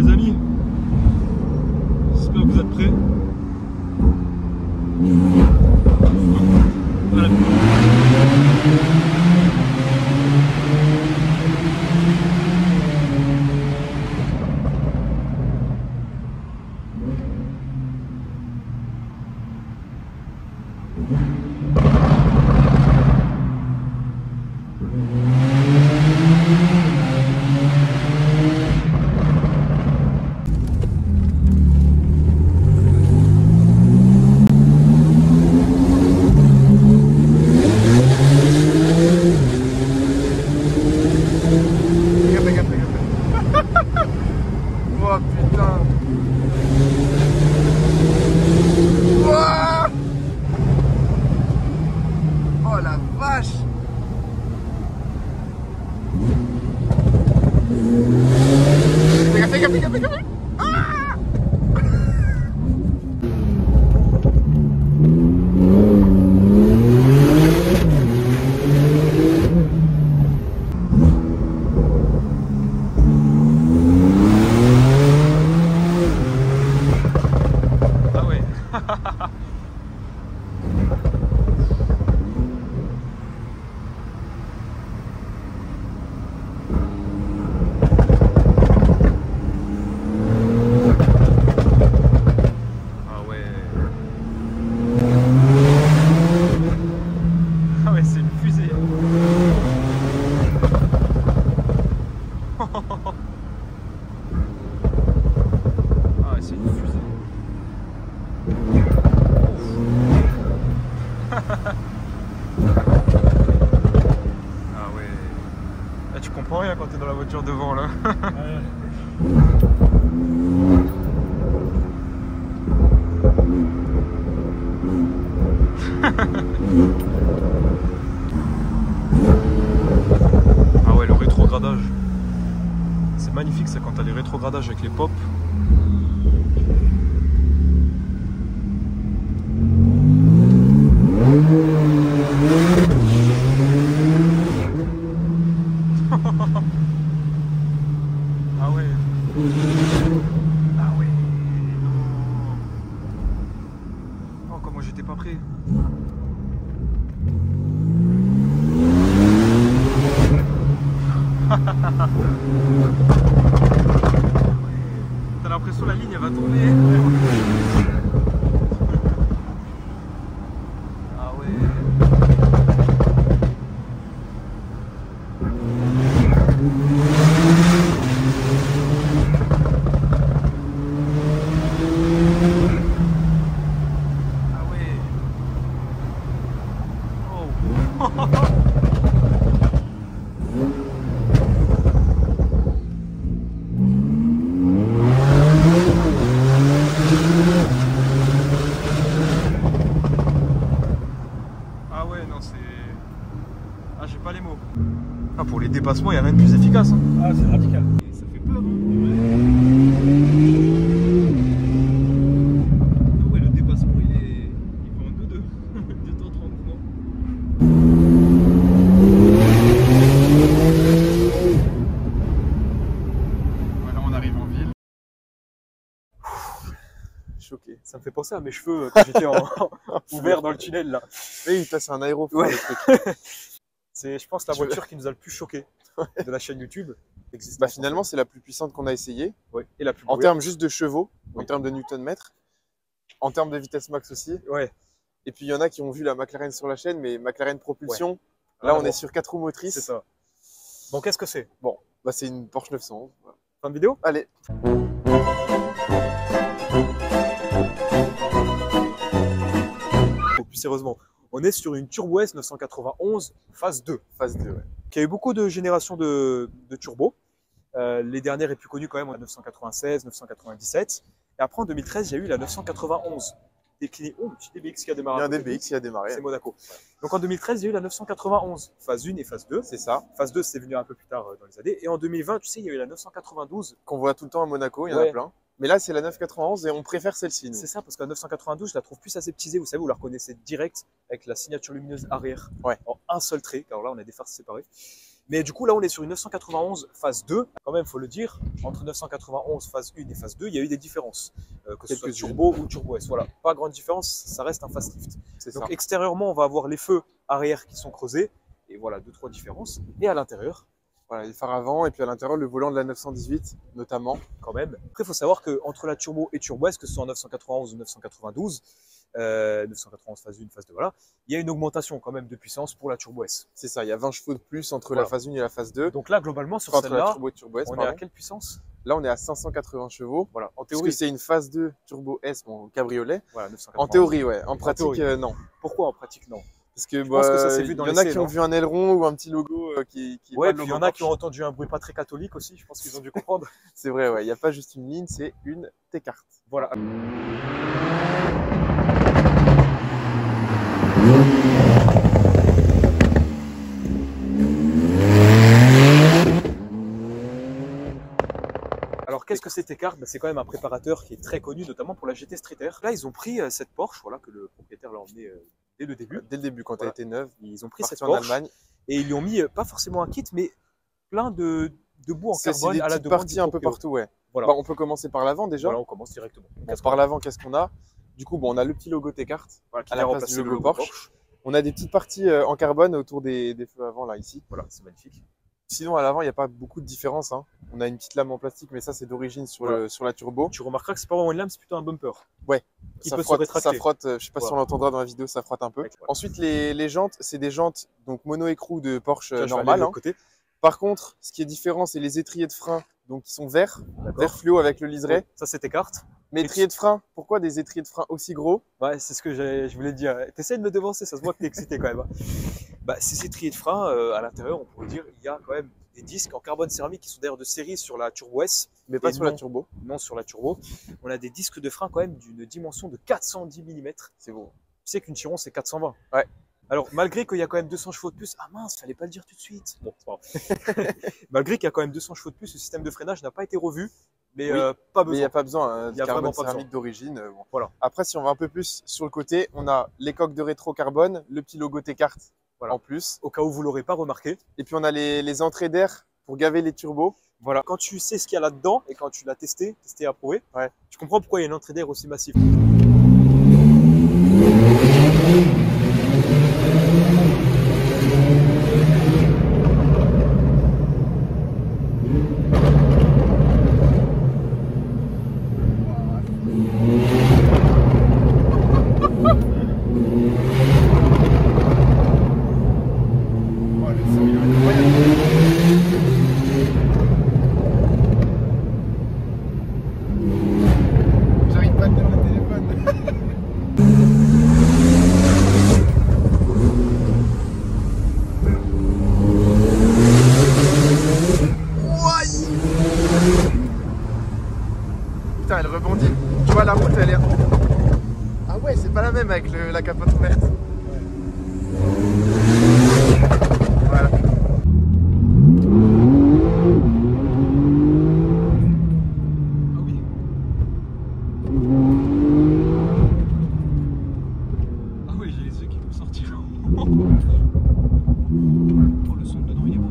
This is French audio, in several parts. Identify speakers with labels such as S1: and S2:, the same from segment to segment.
S1: les amis, j'espère que vous êtes prêts. Voilà.
S2: Oh putain. Ouah. Oh la vache. Fais gaffe. Ah.
S1: C'est une fusée. Ah ouais, c'est une fusée. Ah ouais. Là, tu comprends rien quand t'es dans la voiture devant là. Ah ouais, le rétrogradage. C'est magnifique ça quand t'as les rétrogradages avec les pop. Ah ouais. Ah ouais. Oh, comment j'étais pas prêt. T'as l'impression que la ligne elle va tomber. Ah ouais. Ah ouais. Oh. Ah ouais, non, c'est... Ah, j'ai pas les mots. Ah, pour les dépassements, il n'y a rien de plus efficace. Hein. Ah, c'est radical. Et ça fait peur, hein. Ah ouais, le dépassement, il va en 2-2. 233. Voilà, on arrive en ville. Choqué. Ça me fait penser à mes cheveux quand j'étais ouvert dans le tunnel là.
S2: Oui, c'est un aéroport.
S1: Ouais.
S2: Le truc.
S1: C'est, je pense, la voiture qui nous a le plus choqué de la chaîne YouTube.
S2: Bah, finalement, c'est la plus puissante qu'on a essayée.
S1: Ouais. Et la plus
S2: En
S1: bruyante.
S2: termes juste de chevaux,
S1: Oui.
S2: en termes de Newton-mètres, en termes de vitesse max aussi.
S1: Ouais.
S2: Et puis il y en a qui ont vu la McLaren sur la chaîne, mais McLaren propulsion,
S1: Ouais.
S2: là on est sur 4 roues motrices.
S1: C'est ça. Bon, qu'est-ce que c'est?
S2: Bon, bah, c'est une Porsche 911. Voilà.
S1: Fin de vidéo?
S2: Allez.
S1: Plus sérieusement, on est sur une Turbo S 991 phase 2.
S2: Phase 2, ouais.
S1: Qui a eu beaucoup de générations de turbo. Les dernières les plus connues quand même en 996, 997. Et après en 2013, il y a eu la 991. Déclinée. Oh, le petit DBX qui a démarré.
S2: Il y a un DBX qui a démarré.
S1: C'est Monaco. Donc en 2013, il y a eu la 991, phase 1 et phase 2.
S2: C'est ça.
S1: Phase 2, c'est venu un peu plus tard dans les années. Et en 2020, tu sais, il y a eu la 992.
S2: Qu'on voit tout le temps à Monaco, il y en a plein. Mais là, c'est la 991 et on préfère celle-ci.
S1: C'est ça, parce que la 992, je la trouve plus aseptisée. Vous savez, vous la reconnaissez direct avec la signature lumineuse arrière.
S2: Ouais.
S1: En un seul trait, car là, on a des faces séparées. Mais du coup, là, on est sur une 991 phase 2. Quand même, il faut le dire, entre 991 phase 1 et phase 2, il y a eu des différences. Que ce soit turbo ou turbo S. Voilà, pas grande différence, ça reste un facelift. Donc ça. Extérieurement, on va avoir les feux arrière qui sont creusés. Et voilà, 2-3 différences. Et à l'intérieur,
S2: voilà, les phares avant et puis à l'intérieur, le volant de la 918 notamment.
S1: Quand même. Après, il faut savoir qu'entre la turbo et turbo S, que ce soit en 991 ou 992, 991 phase 1, phase 2, voilà, il y a une augmentation quand même de puissance pour la turbo S.
S2: C'est ça, il y a 20 chevaux de plus entre la phase 1 et la phase 2.
S1: Donc là, globalement, sur celle-là, on est à quelle puissance?
S2: Là, on est à 580 chevaux.
S1: Voilà, en
S2: théorie. Parce que c'est une phase 2 turbo S, bon, cabriolet.
S1: Voilà, 991.
S2: En théorie, ouais. En pratique, non.
S1: Pourquoi en pratique, non?
S2: Parce que il y en a qui ont vu un aileron ou un petit logo qui
S1: ouais, puis il y en a qui ont entendu un bruit pas très catholique aussi, je pense qu'ils ont dû comprendre.
S2: C'est vrai, ouais. Il n'y a pas juste une ligne, c'est une T-carte.
S1: Voilà. Alors, qu'est-ce que c'est T-carte? C'est quand même un préparateur qui est très connu, notamment pour la GT Street Air. Là, ils ont pris cette Porsche, voilà, que le propriétaire l'a emmené dès le début.
S2: Dès le début, quand elle était neuve.
S1: Ils ont pris cette Porsche en Allemagne et ils lui ont mis pas forcément un kit, mais plein de bouts en carbone
S2: à la demande parties un peu partout, ouais. Voilà. Bah, on peut commencer par l'avant déjà.
S1: Voilà, on commence directement.
S2: Bon, par l'avant, qu'est-ce qu'on a? Du coup, bon, on a le petit logo T-carte à la place du logo Porsche. On a des petites parties en carbone autour des feux avant, là, ici.
S1: Voilà, c'est magnifique.
S2: Sinon, à l'avant, il n'y a pas beaucoup de différence. Hein. On a une petite lame en plastique, mais ça, c'est d'origine sur la turbo.
S1: Tu remarqueras que c'est pas vraiment une lame, c'est plutôt un bumper.
S2: Ouais,
S1: qui peut se rétracter.
S2: Ça frotte, je sais pas si on l'entendra dans la vidéo, ça frotte un peu. Ensuite, les jantes, c'est des jantes donc mono-écrou de Porsche normales. Hein. Par contre, ce qui est différent, c'est les étriers de frein, donc qui sont verts fluo avec le liseré.
S1: Ça, c'est T-carte.
S2: Mais étriers de frein, pourquoi des étriers de frein aussi gros?
S1: Ouais, c'est ce que je voulais dire. T'essayes de me devancer, ça se voit que t'es excité quand même. Ces étriers de frein, à l'intérieur, on pourrait dire, il y a quand même des disques en carbone céramique qui sont d'ailleurs de série sur la Turbo S.
S2: Mais pas sur la Turbo.
S1: Non, sur la Turbo. On a des disques de frein quand même d'une dimension de 410 mm.
S2: C'est beau.
S1: Tu sais qu'une Chiron, c'est 420.
S2: Ouais.
S1: Alors, malgré qu'il y a quand même 200 chevaux de plus, ah mince, fallait pas le dire tout de suite. Bon, c'est pas grave. Malgré qu'il y a quand même 200 chevaux de plus, le système de freinage n'a pas été revu. Mais pas besoin.
S2: Mais il n'y a pas besoin de carbone céramique d'origine. Bon. Voilà. Après, si on va un peu plus sur le côté, on a les coques de rétro carbone, le petit logo T-carte en plus.
S1: Au cas où vous ne l'aurez pas remarqué.
S2: Et puis on a les entrées d'air pour gaver les turbos.
S1: Voilà. Quand tu sais ce qu'il y a là-dedans et quand tu l'as testé et approuvé, tu comprends pourquoi il y a une entrée d'air aussi massive.
S2: Elle rebondit. Tu vois la route, elle est... Ah ouais, c'est pas la même avec la capote ouverte. Voilà.
S1: Ah oui. Ah oui, j'ai les yeux qui vont sortir. Oh, le son dedans, il est bon.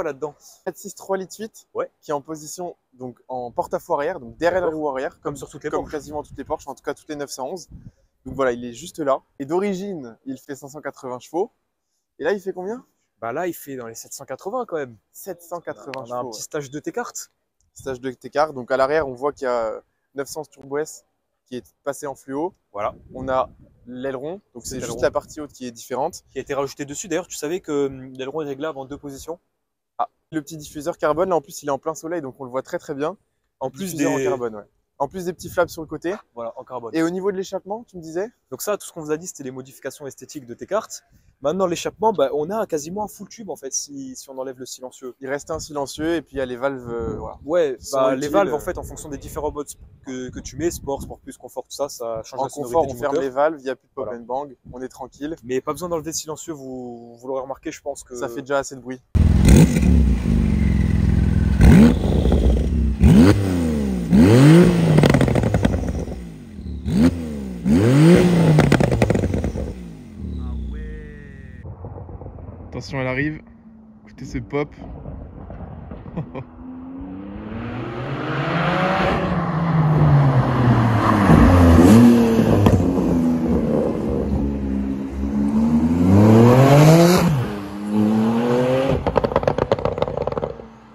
S1: Là-dedans
S2: 4.6 3,8 litres qui est en position donc en porte-à-faux arrière, donc derrière la roue arrière, comme sur toutes les Porsche. Quasiment toutes les Porsche, en tout cas toutes les 911. Donc voilà, il est juste là. Et d'origine, il fait 580 chevaux. Et là, il fait combien?
S1: Bah là, il fait dans les 780 quand même.
S2: 780 chevaux.
S1: On a un petit stage de T-carte.
S2: Stage de T-carte. Donc à l'arrière, on voit qu'il y a 900 Turbo S qui est passé en fluo.
S1: Voilà.
S2: On a l'aileron, donc c'est juste la partie haute qui est différente.
S1: Qui a été rajoutée dessus. D'ailleurs, tu savais que l'aileron est réglable en 2 positions.
S2: Ah, le petit diffuseur carbone, là en plus il est en plein soleil, donc on le voit très très bien.
S1: En plus des...
S2: en carbone, En plus des petits flaps sur le côté.
S1: Voilà, en carbone.
S2: Et au niveau de l'échappement, tu me disais?
S1: Donc ça, tout ce qu'on vous a dit, c'était les modifications esthétiques de tes cartes. Maintenant, l'échappement, bah, on a quasiment un full tube en fait, si on enlève le silencieux.
S2: Il reste un silencieux et puis il y a les valves. Voilà.
S1: Ouais, bah, les valves en fait, en fonction des différents modes que tu mets, sport plus, confort, tout ça, ça change la sonorité
S2: du moteur. En confort, on ferme les valves, il n'y a plus de pop
S1: voilà.
S2: and bang, on est tranquille.
S1: Mais pas besoin d'enlever le silencieux, vous l'aurez remarqué, je pense que...
S2: Ça fait déjà assez de bruit. Attention, elle arrive. Écoutez ce pop.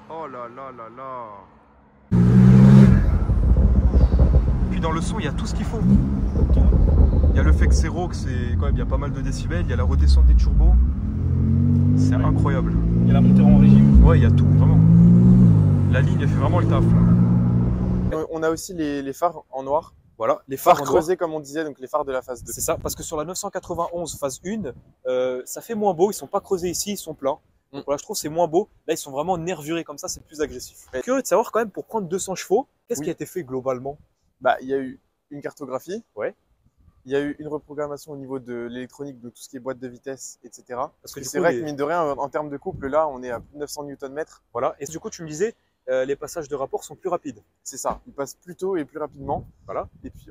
S2: Oh là là là là.
S1: Puis dans le son, il y a tout ce qu'il faut. Il y a le fait que c'est rauque, c'est quand même, il y a pas mal de décibels, il y a la redescente des turbos. C'est incroyable.
S3: Il y a la montée en régime.
S1: Ouais, il y a tout, vraiment. La ligne, elle fait vraiment le taf.
S2: On a aussi les phares en noir.
S1: Voilà, les
S2: phares creusés comme on disait, donc les phares de la phase 2.
S1: C'est ça, parce que sur la 991 phase 1, ça fait moins beau, ils sont pas creusés ici, ils sont plats. Donc voilà, je trouve que c'est moins beau. Là, ils sont vraiment nervurés comme ça, c'est plus agressif. Curieux de savoir quand même, pour prendre 200 chevaux, qu'est-ce qui a été fait globalement?
S2: Bah, il y a eu une cartographie.
S1: Ouais.
S2: Il y a eu une reprogrammation au niveau de l'électronique, de tout ce qui est boîte de vitesse, etc.
S1: Parce que
S2: c'est vrai que mine de rien, en termes de couple, là, on est à plus de 900 Nm.
S1: Voilà, et du coup, tu me disais, les passages de rapport sont plus rapides.
S2: C'est ça, ils passent plus tôt et plus rapidement.
S1: Voilà.
S2: Et puis,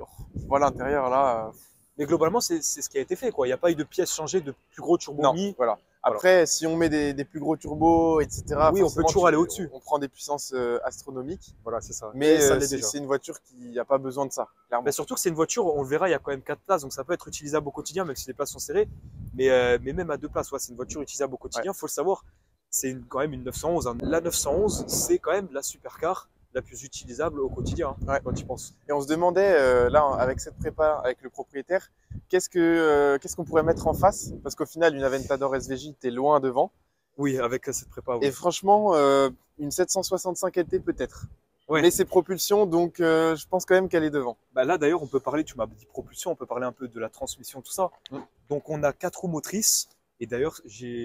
S2: voilà, l'intérieur, là...
S1: Mais globalement, c'est ce qui a été fait, quoi. Il n'y a pas eu de pièces changées, de plus gros turbos
S2: non,
S1: mis.
S2: Voilà. Après, si on met des plus gros turbos, etc.,
S1: oui, on peut toujours aller au-dessus.
S2: On prend des puissances astronomiques.
S1: Voilà, c'est ça.
S2: Mais c'est une voiture qui n'a pas besoin de ça, clairement.
S1: Mais surtout que c'est une voiture, on le verra, il y a quand même 4 places, donc ça peut être utilisable au quotidien, même si les places sont serrées. Mais même à 2 places, ouais, c'est une voiture utilisable au quotidien. Il faut le savoir, c'est quand même une 911. Hein. La 911, c'est quand même la supercar la plus utilisable au quotidien, hein, quand tu penses.
S2: Et on se demandait, là, avec cette prépa, avec le propriétaire, qu'est-ce qu'on pourrait mettre en face? Parce qu'au final, une Aventador SVJ, t'es loin devant.
S1: Oui, avec cette prépa. Oui.
S2: Et franchement, une 765 LT peut-être.
S1: Ouais.
S2: Mais c'est propulsion, donc je pense quand même qu'elle est devant.
S1: Bah là, d'ailleurs, on peut parler, tu m'as dit propulsion, on peut parler un peu de la transmission, tout ça. Donc, on a 4 roues motrices. Et d'ailleurs,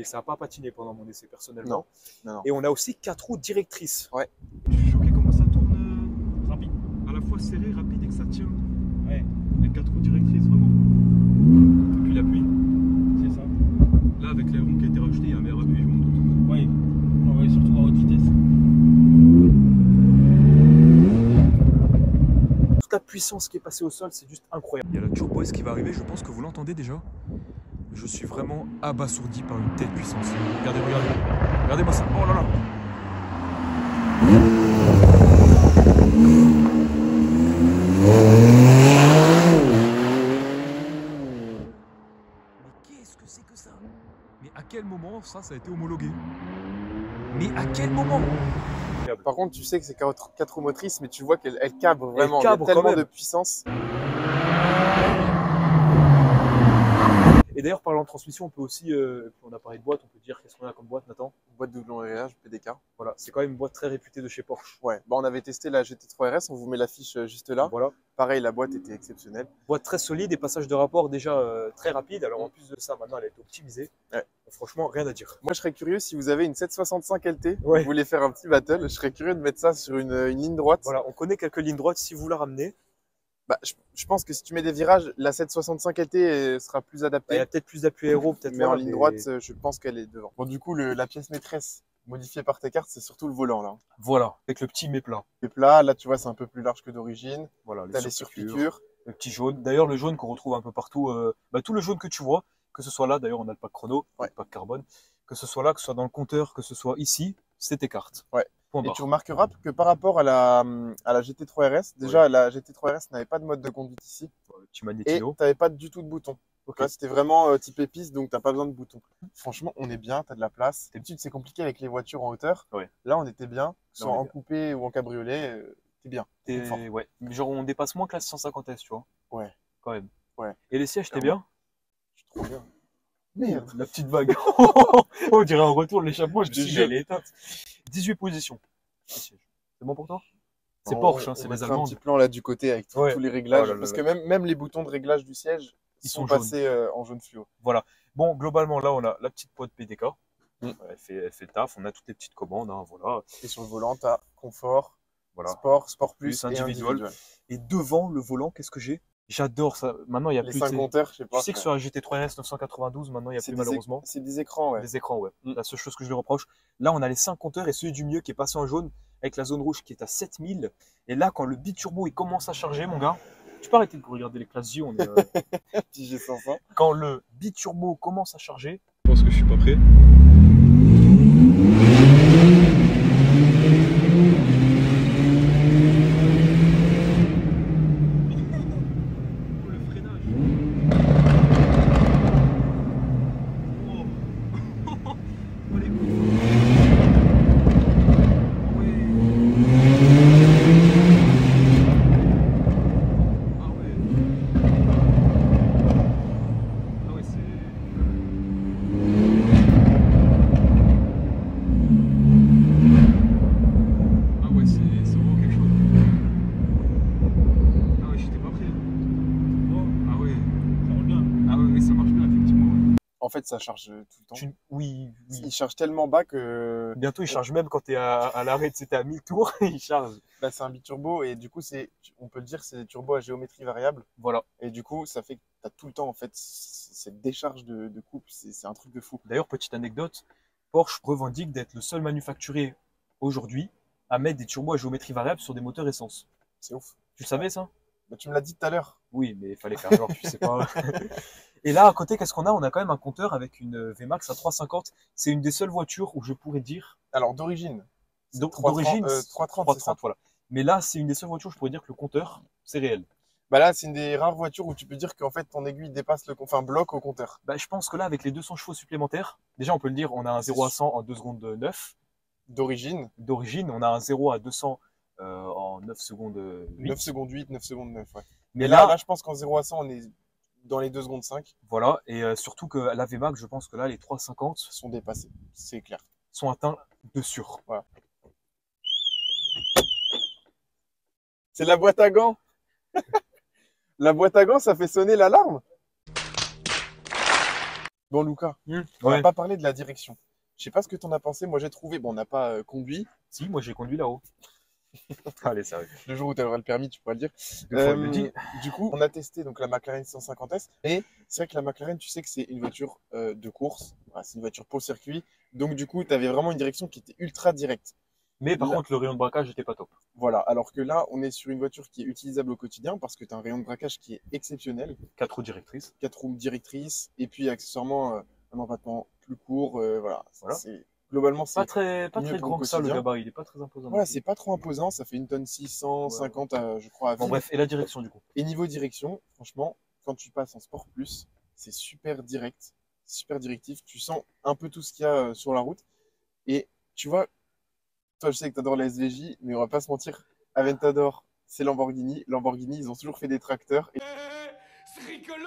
S1: ça n'a pas patiné pendant mon essai personnellement.
S2: Non.
S1: Et on a aussi 4 roues directrices.
S2: Ouais.
S1: Je suis choqué comment ça tourne rapide. À la fois serré, rapide et que ça tient.
S3: Ouais.
S1: Les 4 roues directrices, vraiment. Et puis l'appui.
S3: C'est ça.
S1: Là, avec l'aileron qui a été rajouté, il y a un meilleur appui, je m'en doute.
S3: Oui. On va surtout à haute vitesse.
S1: Toute la puissance qui est passée au sol, c'est juste incroyable. Il y a la Turbo S qui va arriver, je pense que vous l'entendez déjà. Je suis vraiment abasourdi par une telle puissance. Regardez. Regardez-moi ça. Oh là là. Mais qu'est-ce que c'est que ça? Mais à quel moment ça a été homologué? Mais à quel moment?
S2: Par contre, tu sais que c'est 4 roues motrices, mais tu vois qu'elle cabre vraiment.
S1: Elle cabre,
S2: il y a tellement de puissance.
S1: Et d'ailleurs, parlant de transmission, on peut aussi, on a parlé de boîte, on peut dire qu'est-ce qu'on a comme boîte, Nathan?
S2: Boîte double embrayage, PDK.
S1: Voilà, c'est quand même une boîte très réputée de chez Porsche.
S2: Ouais, bah, on avait testé la GT3 RS, on vous met l'affiche juste là.
S1: Voilà.
S2: Pareil, la boîte était exceptionnelle.
S1: Boîte très solide et passage de rapport déjà très rapide. Alors en plus de ça, maintenant elle a été optimisée.
S2: Ouais.
S1: Franchement, rien à dire.
S2: Moi, je serais curieux si vous avez une 765 LT,
S1: Ouais.
S2: vous voulez faire un petit battle, je serais curieux de mettre ça sur une ligne droite.
S1: Voilà, on connaît quelques lignes droites si vous la ramenez.
S2: Bah, je pense que si tu mets des virages, la 765 LT sera plus adaptée.
S1: Il y a peut-être plus d'appui aéro, peut-être.
S2: Mais en ligne droite, je pense qu'elle est devant. Bon, du coup, la pièce maîtresse modifiée par tes cartes, c'est surtout le volant là.
S1: Voilà, avec le petit méplat.
S2: Le plat, là, tu vois, c'est un peu plus large que d'origine.
S1: Voilà,
S2: T'as les surpiqûres.
S1: Le petit jaune. D'ailleurs, le jaune qu'on retrouve un peu partout, tout le jaune que tu vois, que ce soit là, d'ailleurs, on a le pack chrono, le pack carbone, que ce soit là, que ce soit dans le compteur, que ce soit ici, c'est tes cartes.
S2: Ouais.
S1: Point
S2: Et
S1: barre.
S2: tu remarqueras que par rapport à la GT3 RS, déjà la GT3 RS n'avait pas de mode de conduite ici.
S1: Le petit
S2: Et
S1: magnétino.
S2: tu n'avais pas du tout de bouton. Okay. C'était vraiment type épice, donc tu n'as pas besoin de bouton. Franchement, on est bien, tu as de la place. D'habitude, c'est compliqué avec les voitures en hauteur.
S1: Ouais.
S2: Là, on était bien, soit en coupé ou en cabriolet, t'es bien.
S1: Ouais. Genre, on dépasse moins que la 650S, tu vois.
S2: Ouais.
S1: Quand même.
S2: Ouais.
S1: Et les sièges, t'es bien?
S2: Je suis trop bien. Merde.
S1: La petite vague. On dirait un retour de l'échappement, je te dis, elle est éteinte. 18 positions. C'est bon pour toi? C'est Porsche, hein, c'est
S2: on
S1: les
S2: mettra
S1: Allemandes.
S2: un petit plan là du côté avec tous les réglages. Parce que même les boutons de réglage du siège, ils sont passés en jaune fluo.
S1: Voilà. Bon, globalement, là, on a la petite boîte PDK. Elle fait le taf. On a toutes les petites commandes. Hein, voilà.
S2: Et sur le volant, tu as confort,
S1: voilà.
S2: sport plus et individuel.
S1: Et devant le volant, qu'est-ce que j'ai? J'adore ça. Maintenant, il y a
S2: les
S1: plus
S2: 5 compteurs, je sais pas.
S1: Tu sais que sur la GT3 RS 992, maintenant, il n'y a plus malheureusement.
S2: C'est des écrans, ouais.
S1: Des écrans, ouais. La seule chose que je lui reproche. Là, on a les 5 compteurs et celui du milieu qui est passé en jaune avec la zone rouge qui est à 7000. Et là, quand le biturbo il commence à charger, mon gars, tu peux arrêter de regarder les classes J. On est,
S2: Petit G500.
S1: Quand le biturbo commence à charger.
S3: Je pense que je suis pas prêt.
S2: En fait, ça charge tout le temps.
S1: Oui.
S2: Il charge tellement bas que...
S1: Bientôt, il charge même quand tu es à l'arrêt, c'était à 1000 tours, il charge.
S2: Bah, c'est un biturbo et du coup, on peut le dire, c'est des turbos à géométrie variable.
S1: Voilà.
S2: Et du coup, ça fait que tu as tout le temps, en fait, cette décharge de couple. C'est un truc de fou.
S1: D'ailleurs, petite anecdote, Porsche revendique d'être le seul manufacturier aujourd'hui à mettre des turbos à géométrie variable sur des moteurs essence.
S2: C'est ouf.
S1: Tu savais ça?
S2: Bah, tu me l'as dit tout à l'heure.
S1: Oui, mais il fallait faire genre, tu sais pas. Et là, à côté, qu'est-ce qu'on a? On a quand même un compteur avec une VMAX à 350. C'est une des seules voitures où je pourrais dire.
S2: Alors, d'origine.
S1: D'origine,
S2: 330,
S1: voilà. Mais là, c'est une des seules voitures où je pourrais dire que le compteur, c'est réel.
S2: Bah là, c'est une des rares voitures où tu peux dire qu'en fait, ton aiguille dépasse bloque au compteur.
S1: Bah, je pense que là, avec les 200 chevaux supplémentaires, déjà, on peut le dire, on a un 0 à 100 en 2 secondes 9.
S2: D'origine.
S1: On a un 0 à 200 en 9 secondes 8.
S2: 9 secondes 8, 9 secondes 9, ouais.
S1: Mais
S2: là, je pense qu'en 0 à 100, on est dans les 2 secondes 5.
S1: Voilà, et surtout que la VMAX, je pense que là, les 350
S2: sont dépassés, c'est clair.
S1: Sont atteints de sûr.
S2: Voilà. C'est la boîte à gants. La boîte à gants, ça fait sonner l'alarme. Bon, Lucas, on n'a pas parlé de la direction. Je sais pas ce que tu en as pensé. Moi, j'ai trouvé, bon, on n'a pas conduit.
S1: Si, moi, j'ai conduit là-haut. Allez, sérieux.
S2: Le jour où tu auras le permis, tu pourras le dire. Du coup, on a testé donc la McLaren 650S. Et c'est vrai que la McLaren, tu sais que c'est une voiture de course. Voilà, c'est une voiture pour le circuit. Donc, du coup, tu avais vraiment une direction qui était ultra directe.
S1: Mais par contre, le rayon de braquage n'était pas top.
S2: Voilà, alors que là, on est sur une voiture qui est utilisable au quotidien parce que tu as un rayon de braquage qui est exceptionnel.
S1: 4 roues directrices.
S2: 4 roues directrices. Et puis, accessoirement, un empattement plus court. Voilà. Globalement, c'est
S1: pas très grand que ça, le gabarit. Il n'est pas très imposant.
S2: Voilà, c'est pas trop imposant. Ça fait une tonne 650, je crois, à
S1: bon, bref, et la direction, du coup?
S2: Et niveau direction, franchement, quand tu passes en Sport Plus, c'est super direct, super directif. Tu sens un peu tout ce qu'il y a sur la route. Et tu vois, toi, je sais que tu adores la SVJ, mais on va pas se mentir, Aventador, c'est Lamborghini. Lamborghini, ils ont toujours fait des tracteurs.
S4: C'est rigolo.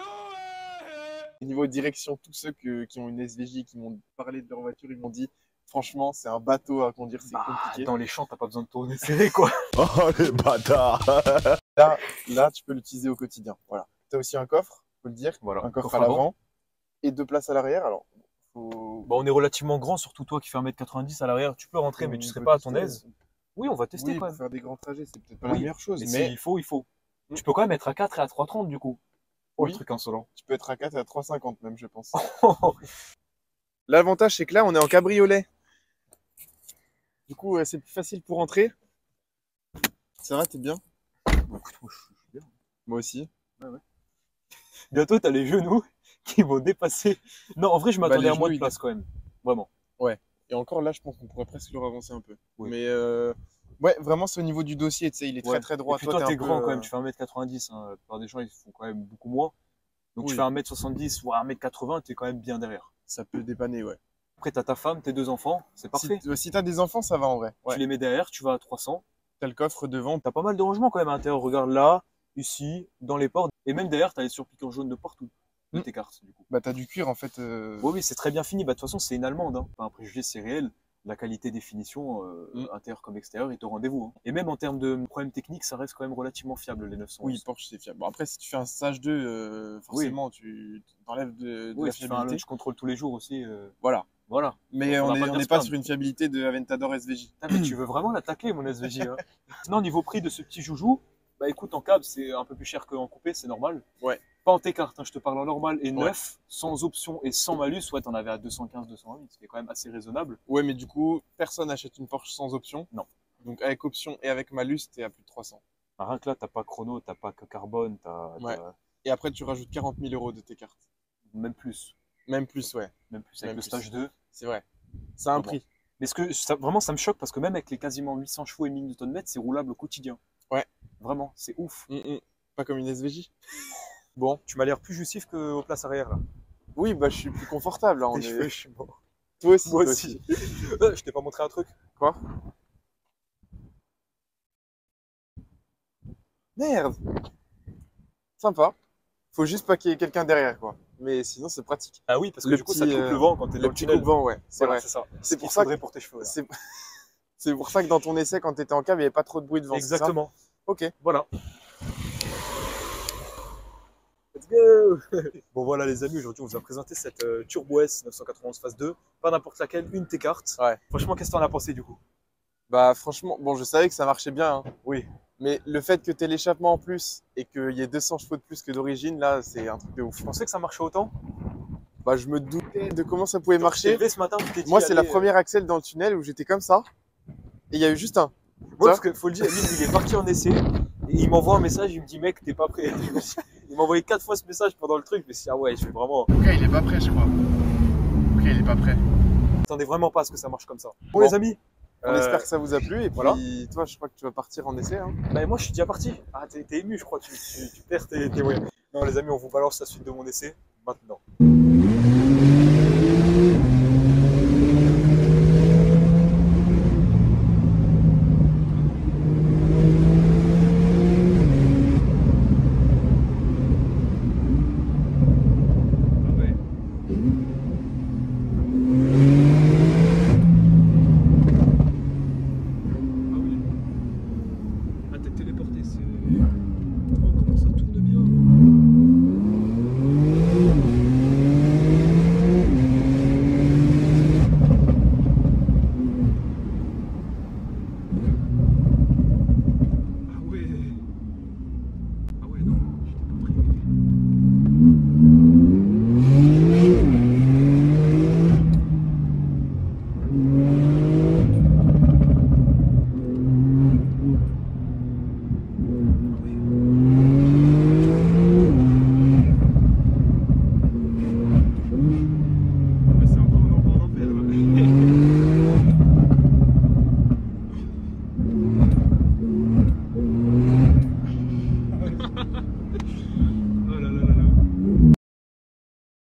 S2: Et niveau direction, tous ceux qui ont une SVJ, qui m'ont parlé de leur voiture, ils m'ont dit, franchement, c'est un bateau à conduire, c'est compliqué.
S1: Dans les champs, t'as pas besoin de tourner serré, quoi.
S4: Oh, les bâtards.
S2: Là, tu peux l'utiliser au quotidien. Voilà. Tu as aussi un coffre, faut le dire.
S1: Voilà,
S2: un coffre à l'avant et 2 places à l'arrière. Alors,
S1: on est relativement grand, surtout toi qui fais 1m90 à l'arrière. Tu peux rentrer, mais tu serais pas à ton aise. Oui, on va tester quand même.
S2: Pour faire des grands trajets, c'est peut-être pas la meilleure chose.
S1: Mais il faut. Tu peux quand même être à 4 et à 3,30 du coup.
S2: Oui.
S1: Le truc insolent.
S2: Tu peux être à 4 et à 3,50 même, je pense. L'avantage, c'est que là, on est en cabriolet. Du coup, c'est plus facile pour rentrer. Ça va, t'es bien?
S1: Écoute, moi, je suis bien.
S2: Moi aussi.
S1: Ouais. Bientôt, t'as les genoux qui vont dépasser. Non, en vrai, je m'attendais à moins de place quand même. Vraiment.
S2: Ouais. Et encore là, je pense qu'on pourrait presque le avancer un peu.
S1: Oui.
S2: Mais ouais, vraiment, c'est au niveau du dossier, tu sais, il est très très droit.
S1: Et puis toi, t'es grand quand même, tu fais 1m90. Hein. La plupart des gens, ils font quand même beaucoup moins. Donc tu fais 1m70 ou 1m80, t'es quand même bien derrière.
S2: Ça peut dépanner, ouais.
S1: Après, t'as ta femme, tes 2 enfants, c'est parfait.
S2: Si t'as des enfants, ça va en vrai. Ouais.
S1: Tu les mets derrière, tu vas à 300.
S2: T'as le coffre devant.
S1: T'as pas mal de rangements quand même à l'intérieur. Regarde là, ici, dans les portes. Et même derrière, t'as les surpiqûres jaunes de partout. Tes cartes, du coup.
S2: Bah, t'as du cuir en fait.
S1: Oui, c'est très bien fini. Bah, de toute façon, c'est une allemande. Hein. Pas un préjugé, c'est réel. la qualité des finitions, intérieure comme extérieure, est au rendez-vous. Hein. Et même en termes de problèmes techniques, ça reste quand même relativement fiable, les 911.
S2: Oui, Porsche, c'est fiable. Bon, après, si tu fais un stage 2, forcément, tu t'enlèves de la
S1: si tu fais un launch control tous les jours aussi.
S2: Voilà.
S1: Voilà.
S2: Mais on n'est pas sur une fiabilité de Aventador SVJ.
S1: Mais tu veux vraiment l'attaquer, mon SVJ. Hein. Sinon, niveau prix de ce petit joujou, bah écoute, en cab, c'est un peu plus cher qu'en coupé, c'est normal.
S2: Ouais.
S1: Pas en T-cart, hein, je te parle en normal et neuf, sans option et sans malus. Ouais, t'en avais à 215, 220 000, ce qui est quand même assez raisonnable.
S2: Ouais, mais du coup, personne n'achète une Porsche sans option.
S1: Non.
S2: Donc avec option et avec malus, t'es à plus de 300.
S1: Rien que là, t'as pas chrono, t'as pas que carbone,
S2: Ouais. Et après, tu rajoutes 40 000 euros de T-cart.
S1: Même plus.
S2: Même plus, ouais.
S1: Même plus avec le stage 2.
S2: C'est vrai. C'est un prix.
S1: Mais vraiment, ça me choque parce que même avec les quasiment 800 chevaux et 1000 Nm, c'est roulable au quotidien.
S2: Ouais.
S1: Vraiment, c'est ouf.
S2: Pas comme une SVJ. Bon.
S1: Tu m'as l'air plus justif qu'aux places arrière là.
S2: Oui, bah je suis plus confortable. Là,
S1: Je suis mort.
S2: Toi aussi.
S1: Moi aussi. Je t'ai pas montré un truc.
S2: Quoi? Merde. Sympa. Faut juste pas qu'il y ait quelqu'un derrière, quoi. Mais sinon, c'est pratique.
S1: Ah oui, parce que du coup, ça te coupe le vent quand t'es dans le tunnel.
S2: Le vent, ouais. C'est vrai.
S1: C'est ça.
S2: C'est pour ça
S1: pour tes cheveux.
S2: C'est pour ça que dans ton essai, quand t'étais en cab, il n'y avait pas trop de bruit de vent.
S1: Exactement.
S2: Ok.
S1: Voilà. Let's go. Bon voilà les amis, aujourd'hui on vous a présenté cette Turbo S 991 phase 2. Pas n'importe laquelle, une T-cart.
S2: Ouais.
S1: Franchement, qu'est-ce que t'en as pensé du coup?
S2: Bah franchement, bon je savais que ça marchait bien. Hein.
S1: Oui.
S2: Mais le fait que tu aies l'échappement en plus et qu'il y ait 200 chevaux de plus que d'origine, là, c'est un truc de ouf.
S1: Tu pensais que ça marchait autant?
S2: Bah je me doutais de comment ça pouvait marcher.
S1: Ce matin,
S2: moi c'est la première accel dans le tunnel où j'étais comme ça. Et il y a eu juste un.
S1: Ouais, parce qu'il faut le dire, il est parti en essai. Et il m'envoie un message, il me dit mec, t'es pas prêt. Il m'a envoyé 4 fois ce message pendant le truc. Mais si, ah ouais, je fais vraiment.
S2: Ok, il est pas prêt, je crois. Ok, il est pas prêt.
S1: J'attendais vraiment pas à ce que ça marche comme ça. Bon, les amis.
S2: On espère que ça vous a plu. Et puis,
S1: voilà.
S2: Toi, je crois que tu vas partir en essai. Hein.
S1: Bah, moi, je suis déjà parti. Ah, t'es ému, je crois. Tu perds tes moyens. Non, les amis, on vous balance la suite de mon essai maintenant.